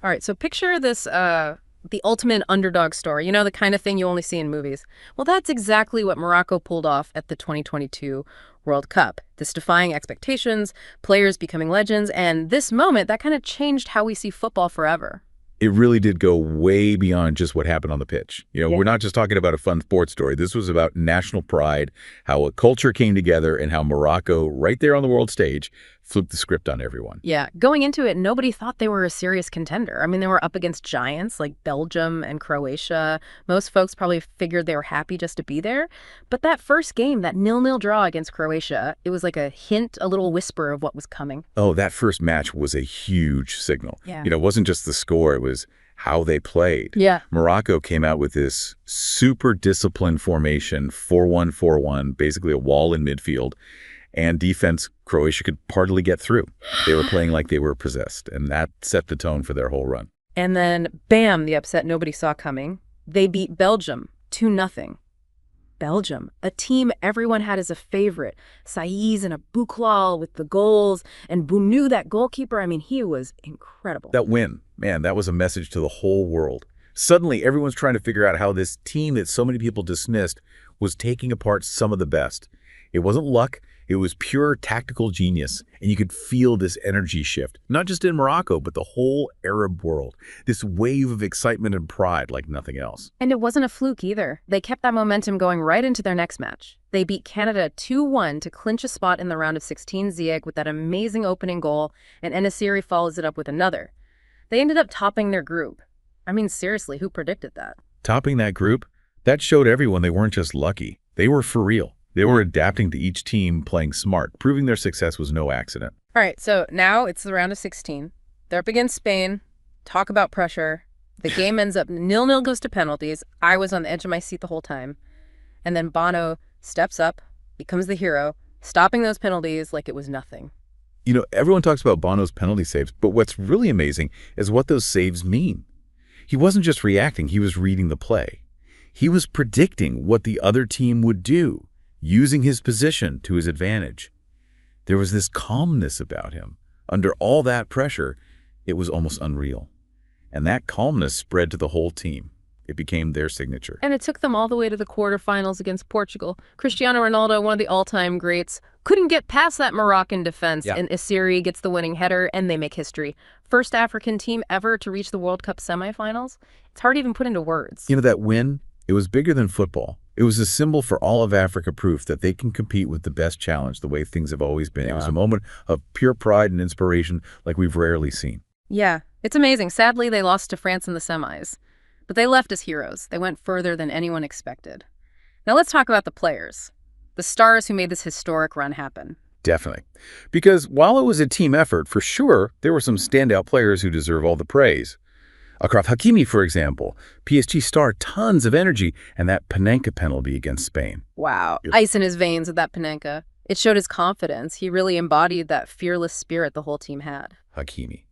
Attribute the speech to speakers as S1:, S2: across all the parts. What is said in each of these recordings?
S1: All right, so picture this, the ultimate underdog story, the kind of thing you only see in movies. Well, that's exactly what Morocco pulled off at the 2022 World Cup. This defying expectations, players becoming legends, and this moment, that kind of changed how we see football forever.
S2: It really did go way beyond just what happened on the pitch.
S1: Yeah.
S2: We're not just talking about a fun sports story. This was about national pride, how a culture came together, and how Morocco, right there on the world stage, flipped the script on everyone.
S1: Yeah, going into it, nobody thought they were a serious contender. I mean, they were up against giants like Belgium and Croatia. Most folks probably figured they were happy just to be there. But that first game, that 0-0 draw against Croatia, it was like a hint, a little whisper of what was coming.
S2: Oh, that first match was a huge signal.
S1: Yeah.
S2: It wasn't just the score, it was how they played.
S1: Yeah.
S2: Morocco came out with this super disciplined formation, 4-1-4-1, basically a wall in midfield. And defense, Croatia could hardly get through. They were playing like they were possessed, and that set the tone for their whole run.
S1: And then, bam, the upset nobody saw coming. They beat Belgium 2-0. Belgium, a team everyone had as a favorite. Saiz and a Bouklal with the goals, and Bounou, that goalkeeper, I mean, he was incredible.
S2: That win, man, that was a message to the whole world. Suddenly, everyone's trying to figure out how this team that so many people dismissed was taking apart some of the best. It wasn't luck. It was pure tactical genius, and you could feel this energy shift, not just in Morocco, but the whole Arab world, this wave of excitement and pride like nothing else.
S1: And it wasn't a fluke either. They kept that momentum going right into their next match. They beat Canada 2-1 to clinch a spot in the round of 16. Ziyech with that amazing opening goal, and Enesiri follows it up with another. They ended up topping their group. I mean, seriously, who predicted that?
S2: Topping that group, that showed everyone they weren't just lucky. They were for real. They were adapting to each team, playing smart, proving their success was no accident.
S1: All right, so now it's the round of 16. They're up against Spain. Talk about pressure. The game ends up 0-0, goes to penalties. I was on the edge of my seat the whole time. And then Bono steps up, becomes the hero, stopping those penalties like it was nothing.
S2: Everyone talks about Bono's penalty saves, but what's really amazing is what those saves mean. He wasn't just reacting, he was reading the play. He was predicting what the other team would do, using his position to his advantage. There was this calmness about him. Under all that pressure, it was almost unreal. And that calmness spread to the whole team. It became their signature.
S1: And it took them all the way to the quarterfinals against Portugal. Cristiano Ronaldo, one of the all-time greats, couldn't get past that Moroccan defense, and Isiri gets the winning header, and they make history. First African team ever to reach the World Cup semifinals. It's hard to even put into words.
S2: That win, it was bigger than football. It was a symbol for all of Africa, proof that they can compete with the best challenge the way things have always been. It was a moment of pure pride and inspiration like we've rarely seen.
S1: Yeah, it's amazing. Sadly, they lost to France in the semis. But they left as heroes. They went further than anyone expected. Now let's talk about the players. The stars who made this historic run happen.
S2: Definitely. Because while it was a team effort, for sure, there were some standout players who deserve all the praise. Achraf Hakimi, for example, PSG star, tons of energy, and that Panenka penalty against Spain.
S1: Wow. Ice in his veins with that Panenka. It showed his confidence. He really embodied that fearless spirit the whole team had.
S2: Hakimi.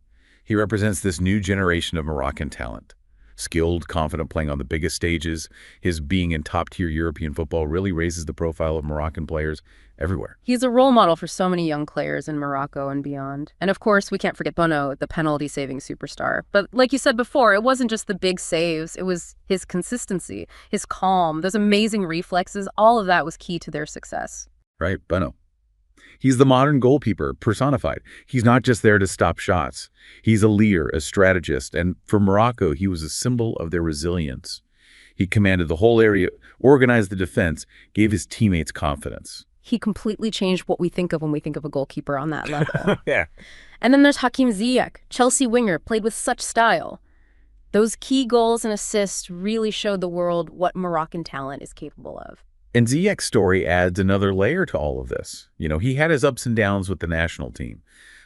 S2: He represents this new generation of Moroccan talent. Skilled, confident, playing on the biggest stages. His being in top-tier European football really raises the profile of Moroccan players everywhere.
S1: He's a role model for so many young players in Morocco and beyond. And of course, we can't forget Bono, the penalty-saving superstar. But like you said before, it wasn't just the big saves. It was his consistency, his calm, those amazing reflexes. All of that was key to their success.
S2: Right, Bono. He's the modern goalkeeper personified. He's not just there to stop shots. He's a leader, a strategist, and for Morocco, he was a symbol of their resilience. He commanded the whole area, organized the defense, gave his teammates confidence.
S1: He completely changed what we think of when we think of a goalkeeper on that level.
S2: Yeah.
S1: And then there's Hakim Ziyech, Chelsea winger, played with such style. Those key goals and assists really showed the world what Moroccan talent is capable of.
S2: And Ziyech's story adds another layer to all of this. He had his ups and downs with the national team,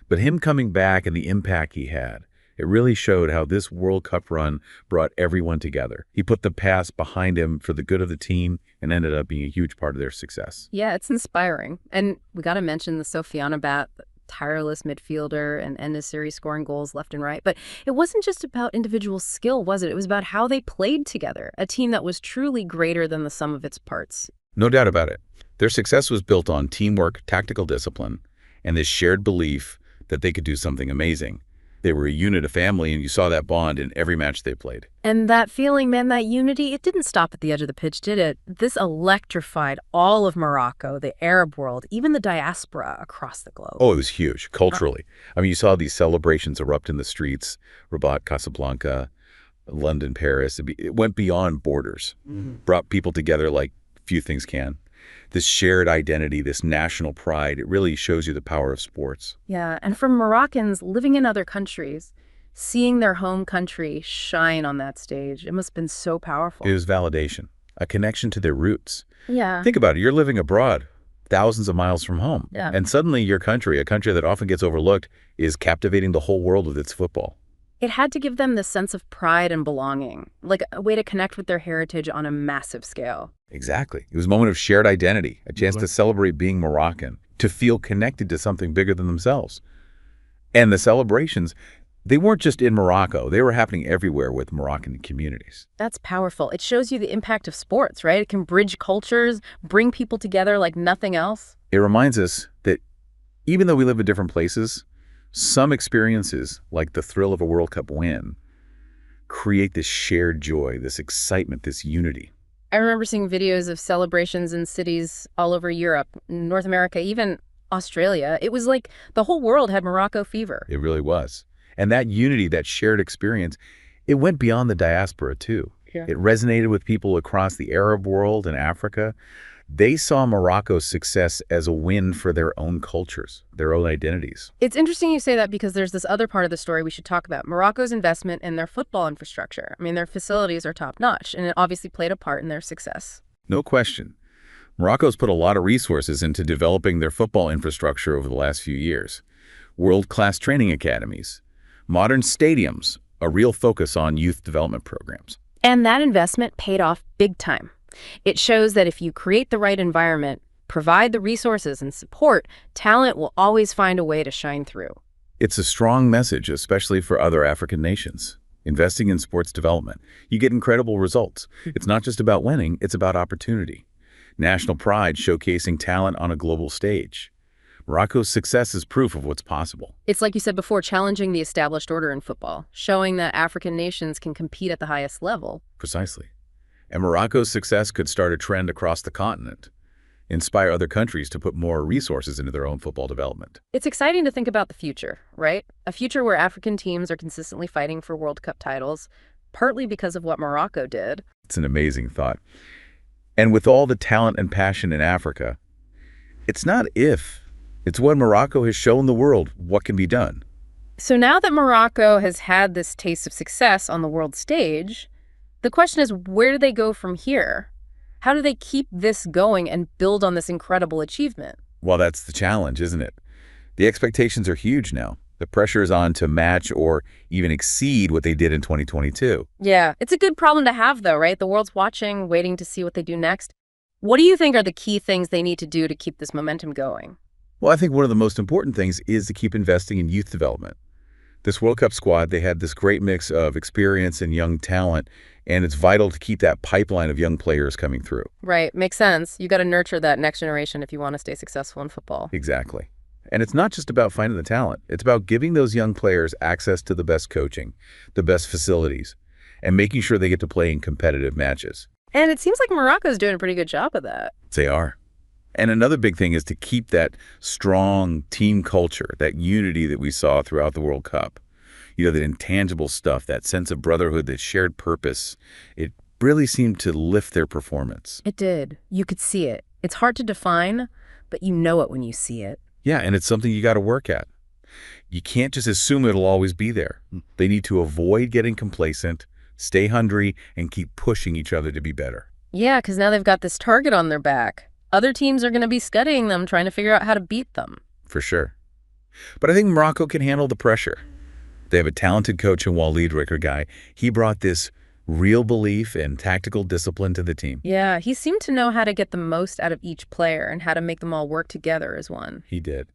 S2: but him coming back and the impact he had, it really showed how this World Cup run brought everyone together. He put the past behind him for the good of the team and ended up being a huge part of their success.
S1: Yeah, it's inspiring. And we got to mention the Sofiane Bat, tireless midfielder, and Enesiri scoring goals left and right. But it wasn't just about individual skill, was it? It was about how they played together, a team that was truly greater than the sum of its parts.
S2: No doubt about it. Their success was built on teamwork, tactical discipline, and this shared belief that they could do something amazing. They were a unit, a family, and you saw that bond in every match they played.
S1: And that feeling, man, that unity, it didn't stop at the edge of the pitch, did it? This electrified all of Morocco, the Arab world, even the diaspora across the globe.
S2: Oh, it was huge, culturally. I mean, you saw these celebrations erupt in the streets, Rabat, Casablanca, London, Paris. It went beyond borders, brought people together like few things can. This shared identity, this national pride, it really shows you the power of sports.
S1: Yeah, and for Moroccans living in other countries, seeing their home country shine on that stage, it must have been so powerful.
S2: It was validation, a connection to their roots.
S1: Yeah.
S2: Think about it. You're living abroad, thousands of miles from home.
S1: Yeah.
S2: And suddenly your country, a country that often gets overlooked, is captivating the whole world with its football.
S1: It had to give them this sense of pride and belonging, like a way to connect with their heritage on a massive scale.
S2: Exactly. It was a moment of shared identity, a chance to celebrate being Moroccan, to feel connected to something bigger than themselves. And the celebrations, they weren't just in Morocco. They were happening everywhere with Moroccan communities.
S1: That's powerful. It shows you the impact of sports, right? It can bridge cultures, bring people together like nothing else.
S2: It reminds us that even though we live in different places, some experiences, like the thrill of a World Cup win, create this shared joy, this excitement, this unity.
S1: I remember seeing videos of celebrations in cities all over Europe, North America, even Australia. It was like the whole world had Morocco fever.
S2: It really was. And that unity, that shared experience, it went beyond the diaspora too.
S1: Yeah.
S2: It resonated with people across the Arab world and Africa. They saw Morocco's success as a win for their own cultures, their own identities.
S1: It's interesting you say that because there's this other part of the story we should talk about. Morocco's investment in their football infrastructure. I mean, their facilities are top-notch, and it obviously played a part in their success.
S2: No question. Morocco's put a lot of resources into developing their football infrastructure over the last few years. World-class training academies, modern stadiums, a real focus on youth development programs.
S1: And that investment paid off big time. It shows that if you create the right environment, provide the resources and support, talent will always find a way to shine through.
S2: It's a strong message, especially for other African nations. Investing in sports development, you get incredible results. It's not just about winning, it's about opportunity. National pride showcasing talent on a global stage. Morocco's success is proof of what's possible.
S1: It's like you said before, challenging the established order in football, showing that African nations can compete at the highest level.
S2: Precisely. And Morocco's success could start a trend across the continent, inspire other countries to put more resources into their own football development.
S1: It's exciting to think about the future, right? A future where African teams are consistently fighting for World Cup titles, partly because of what Morocco did.
S2: It's an amazing thought. And with all the talent and passion in Africa, it's not if, it's when Morocco has shown the world what can be done.
S1: So now that Morocco has had this taste of success on the world stage, the question is, where do they go from here? How do they keep this going and build on this incredible achievement?
S2: Well, that's the challenge, isn't it? The expectations are huge now. The pressure is on to match or even exceed what they did in 2022.
S1: Yeah, it's a good problem to have, though, right? The world's watching, waiting to see what they do next. What do you think are the key things they need to do to keep this momentum going?
S2: Well, I think one of the most important things is to keep investing in youth development. This World Cup squad, they had this great mix of experience and young talent, and it's vital to keep that pipeline of young players coming through.
S1: Right, makes sense. You got to nurture that next generation if you want to stay successful in football.
S2: Exactly. And it's not just about finding the talent. It's about giving those young players access to the best coaching, the best facilities, and making sure they get to play in competitive matches.
S1: And it seems like Morocco's doing a pretty good job of that.
S2: They are. And another big thing is to keep that strong team culture, that unity that we saw throughout the World Cup. You know, that intangible stuff, that sense of brotherhood, that shared purpose. It really seemed to lift their performance.
S1: It did. You could see it. It's hard to define, but you know it when you see it.
S2: Yeah, and it's something you got to work at. You can't just assume it'll always be there. They need to avoid getting complacent, stay hungry, and keep pushing each other to be better.
S1: Yeah, because now they've got this target on their back. Other teams are going to be studying them, trying to figure out how to beat them.
S2: For sure. But I think Morocco can handle the pressure. They have a talented coach in Walid Regragui. He brought this real belief and tactical discipline to the team.
S1: Yeah, he seemed to know how to get the most out of each player and how to make them all work together as one.
S2: He did.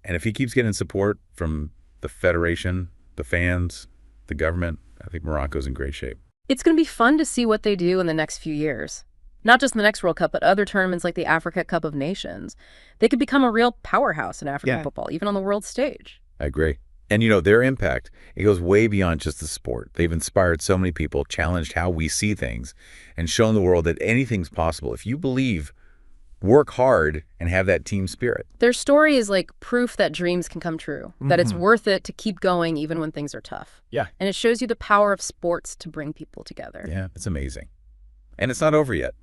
S2: And if he keeps getting support from the federation, the fans, the government, I think Morocco's in great shape.
S1: It's going to be fun to see what they do in the next few years. Not just the next World Cup, but other tournaments like the Africa Cup of Nations. They could become a real powerhouse in African football, even on the world stage.
S2: I agree. And their impact, it goes way beyond just the sport. They've inspired so many people, challenged how we see things, and shown the world that anything's possible. If you believe, work hard, and have that team spirit.
S1: Their story is like proof that dreams can come true, that it's worth it to keep going even when things are tough.
S2: Yeah.
S1: And it shows you the power of sports to bring people together.
S2: Yeah, it's amazing. And it's not over yet.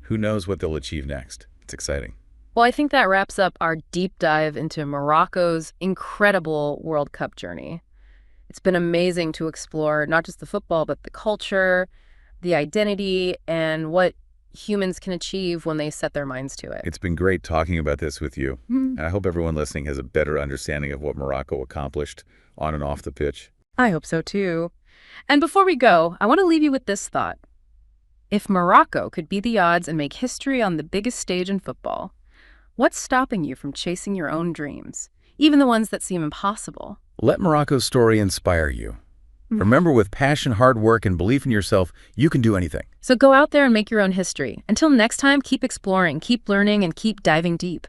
S2: Who knows what they'll achieve next? It's exciting.
S1: Well, I think that wraps up our deep dive into Morocco's incredible World Cup journey. It's been amazing to explore not just the football, but the culture, the identity, and what humans can achieve when they set their minds to it.
S2: It's been great talking about this with you. And I hope everyone listening has a better understanding of what Morocco accomplished on and off the pitch.
S1: I hope so too. And before we go, I want to leave you with this thought. If Morocco could beat the odds and make history on the biggest stage in football, what's stopping you from chasing your own dreams, even the ones that seem impossible?
S2: Let Morocco's story inspire you. Remember, with passion, hard work, and belief in yourself, you can do anything.
S1: So go out there and make your own history. Until next time, keep exploring, keep learning, and keep diving deep.